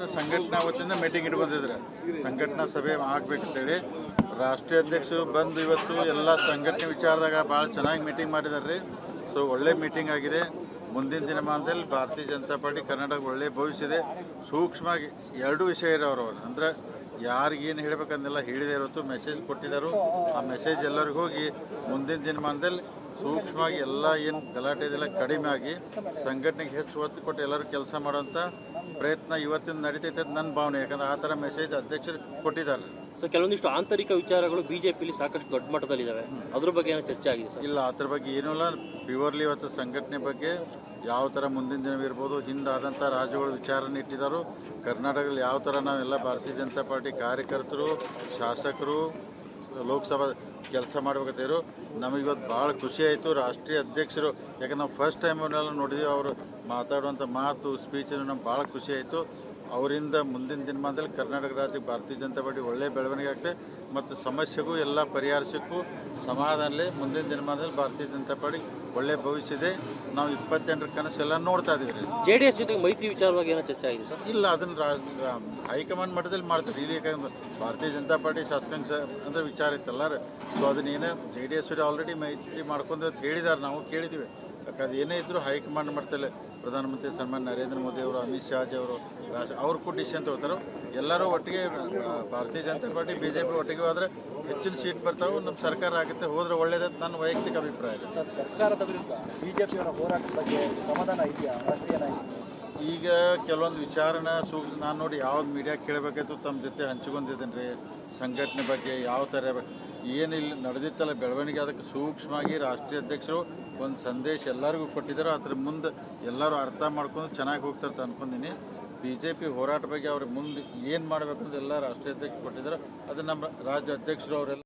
ಸಂಘಟನಾ ವತಿಯಿಂದ ಮೀಟಿಂಗ್ ಇಟ್ಕೊಂಡಿದ್ರೆ ಸಂಘಟನಾ ಸಭೆ ಆಗ್ಬೇಕಂತೇಳಿ ರಾಷ್ಟ್ರೀಯ ಅಧ್ಯಕ್ಷರು ಬಂದು ಇವತ್ತು ಎಲ್ಲ ಸಂಘಟನೆ ವಿಚಾರದಾಗ ಭಾಳ ಚೆನ್ನಾಗಿ ಮೀಟಿಂಗ್ ಮಾಡಿದ್ದಾರೆ ರೀ. ಸೊ ಒಳ್ಳೆ ಮೀಟಿಂಗ್ ಆಗಿದೆ. ಮುಂದಿನ ದಿನಮಾನದಲ್ಲಿ ಭಾರತೀಯ ಜನತಾ ಪಾರ್ಟಿ ಕರ್ನಾಟಕ ಒಳ್ಳೆ ಭವಿಷ್ಯ ಇದೆ. ಸೂಕ್ಷ್ಮವಾಗಿ ಎರಡು ವಿಷಯ ಇರೋರು ಅಂದ್ರೆ ಯಾರಿಗೇನು ಹೇಳಬೇಕಂದೆಲ್ಲ ಹೇಳಿದೆ ಇವತ್ತು ಮೆಸೇಜ್ ಕೊಟ್ಟಿದ್ದಾರೆ. ಆ ಮೆಸೇಜ್ ಎಲ್ಲರಿಗೂ ಹೋಗಿ ಮುಂದಿನ ದಿನಮಾನದಲ್ಲಿ ಸೂಕ್ಷ್ಮವಾಗಿ ಎಲ್ಲ ಏನು ಗಲಾಟೆ ಇದೆಲ್ಲ ಕಡಿಮೆ ಆಗಿ ಸಂಘಟನೆಗೆ ಹೆಚ್ಚು ಒತ್ತು ಕೊಟ್ಟು ಎಲ್ಲರೂ ಕೆಲಸ ಮಾಡುವಂಥ ಪ್ರಯತ್ನ ಇವತ್ತಿನ ನಡೀತೈತೆ ಅಂತ ನನ್ನ ಭಾವನೆ. ಯಾಕಂದ್ರೆ ಆ ಥರ ಮೆಸೇಜ್ ಅಧ್ಯಕ್ಷರು ಕೊಟ್ಟಿದ್ದಾರೆ. ಸೊ ಕೆಲವೊಂದಿಷ್ಟು ಆಂತರಿಕ ವಿಚಾರಗಳು ಬಿಜೆಪಿಲಿ ಸಾಕಷ್ಟು ದೊಡ್ಡ ಮಟ್ಟದಲ್ಲಿದ್ದಾವೆ, ಅದ್ರ ಬಗ್ಗೆ ಏನೋ ಚರ್ಚೆ ಆಗಿದೆ ಸರ್? ಇಲ್ಲ, ಅದ್ರ ಬಗ್ಗೆ ಏನೂ ಇಲ್ಲ. ಪ್ಯೂರ್ಲಿ ಇವತ್ತು ಸಂಘಟನೆ ಬಗ್ಗೆ ಯಾವ ಥರ ಮುಂದಿನ ದಿನವಿರ್ಬೋದು, ಹಿಂದಾದಂಥ ರಾಜ್ಯಗಳು ವಿಚಾರನ ಇಟ್ಟಿದ್ದಾರೆ. ಕರ್ನಾಟಕದಲ್ಲಿ ಯಾವ ಥರ ನಾವೆಲ್ಲ ಭಾರತೀಯ ಜನತಾ ಪಾರ್ಟಿ ಕಾರ್ಯಕರ್ತರು, ಶಾಸಕರು, ಲೋಕಸಭಾ ಕೆಲಸ ಮಾಡ್ಬೇಕಂತಿದ್ರು. ನಮಗಿವತ್ತು ಭಾಳ ಖುಷಿ ಆಯಿತು. ರಾಷ್ಟ್ರೀಯ ಅಧ್ಯಕ್ಷರು, ಯಾಕಂದ್ರೆ ನಾವು ಫಸ್ಟ್ ಟೈಮ್ ಅವನ್ನೆಲ್ಲ ನೋಡಿದ್ವಿ, ಅವರು ಮಾತಾಡುವಂಥ ಮಾತು ಸ್ಪೀಚನ್ನು ನಮ್ಗೆ ಭಾಳ ಖುಷಿ ಆಯಿತು. ಅವರಿಂದ ಮುಂದಿನ ದಿನಮಾನದಲ್ಲಿ ಕರ್ನಾಟಕ ರಾಜ್ಯಕ್ಕೆ ಭಾರತೀಯ ಜನತಾ ಪಾರ್ಟಿ ಒಳ್ಳೆಯ ಬೆಳವಣಿಗೆ ಆಗ್ತದೆ ಮತ್ತು ಸಮಸ್ಯೆಗೂ ಎಲ್ಲ ಪರಿಹಾರಕ್ಕೂ ಸಮಾಧಾನಲೇ ಮುಂದಿನ ದಿನಮಾನದಲ್ಲಿ ಭಾರತೀಯ ಜನತಾ ಪಾರ್ಟಿ ಒಳ್ಳೆಯ ಭವಿಷ್ಯ ಇದೆ. ನಾವು 28ರ ಕನಸೆಲ್ಲ ನೋಡ್ತಾ ಇದ್ದೀವಿ ರೀ. JDS ಜೊತೆಗೆ ಮೈತ್ರಿ ವಿಚಾರವಾಗಿ ಏನೋ ಚರ್ಚೆ ಆಗಿದೆ ಸರ್? ಇಲ್ಲ, ಅದನ್ನು ಹೈಕಮಾಂಡ್ ಮಟ್ಟದಲ್ಲಿ ಮಾಡ್ತಾರೆ. ಇಲ್ಲಿ ಭಾರತೀಯ ಜನತಾ ಪಾರ್ಟಿ ಶಾಸಕಾಂಗ ಅಂದರೆ ವಿಚಾರ ಇತ್ತಲ್ಲ. ಸೊ ಅದನ್ನೇನು JDS ಆಲ್ರೆಡಿ ಮೈತ್ರಿ ಮಾಡ್ಕೊಂಡು ಹೇಳಿದ್ದಾರೆ, ನಾವು ಕೇಳಿದ್ದೀವಿ. ಯಾಕಂದ್ರೆ ಏನೇ ಇದ್ದರೂ ಹೈಕಮಾಂಡ್ ಮಟ್ಟದಲ್ಲಿ ಪ್ರಧಾನಮಂತ್ರಿ ಸನ್ಮಾನ್ಯ ನರೇಂದ್ರ ಮೋದಿ ಅವರು, ಅಮಿತ್ ಶಾಜಿ ಅವರು, ಅವ್ರು ಕೂಡ ಡಿಸಿಷನ್ ತಗೋತಾರೆ. ಎಲ್ಲರೂ ಒಟ್ಟಿಗೆ ಭಾರತೀಯ ಜನತಾ ಪಾರ್ಟಿ BJP ಒಟ್ಟಿಗೆ ಹೋದರೆ ಹೆಚ್ಚಿನ ಸೀಟ್ ಬರ್ತಾವೆ, ನಮ್ಮ ಸರ್ಕಾರ ಆಗುತ್ತೆ, ಹೋದ್ರೆ ಒಳ್ಳೇದಂತ ನನ್ನ ವೈಯಕ್ತಿಕ ಅಭಿಪ್ರಾಯ ಇದೆ. ಸರ್ಕಾರದ ವಿರುದ್ಧ ಬಿಜೆಪಿಯವರ ಹೋರಾಟದ ಬಗ್ಗೆ ಸಮಾಧಾನ ಇದೆಯಾ? ಈಗ ಕೆಲವೊಂದು ವಿಚಾರನ ನಾನು ನೋಡಿ ಯಾವ್ದು ಮೀಡಿಯಾ ಕೇಳಬೇಕಾಯ್ತು ತಮ್ಮ ಜೊತೆ ಹಂಚ್ಕೊಂಡಿದ್ದೇನೆ ರೀ. ಸಂಘಟನೆ ಬಗ್ಗೆ ಯಾವ ಥರ ಏನಿಲ್ಲ ನಡೆದಿತ್ತಲ್ಲ ಬೆಳವಣಿಗೆ, ಅದಕ್ಕೆ ಸೂಕ್ಷ್ಮವಾಗಿ ರಾಷ್ಟ್ರೀಯ ಅಧ್ಯಕ್ಷರು ಒಂದು ಸಂದೇಶ ಎಲ್ಲರಿಗೂ ಕೊಟ್ಟಿದ್ದಾರೆ. ಅದ್ರ ಮುಂದೆ ಎಲ್ಲರೂ ಅರ್ಥ ಮಾಡ್ಕೊಂಡು ಚೆನ್ನಾಗಿ ಹೋಗ್ತಾರೆ ಅಂತ ಅನ್ಕೊಂಡಿನಿ. BJP ಹೋರಾಟ ಬಗ್ಗೆ ಅವ್ರ ಮುಂದೆ ಏನು ಮಾಡಬೇಕಂತ ಎಲ್ಲ ರಾಷ್ಟ್ರೀಯ ಅಧ್ಯಕ್ಷರು ಕೊಟ್ಟಿದ್ದಾರೆ. ಅದು ನಮ್ಮ ರಾಜ್ಯ ಅಧ್ಯಕ್ಷರು ಅವರೆಲ್ಲ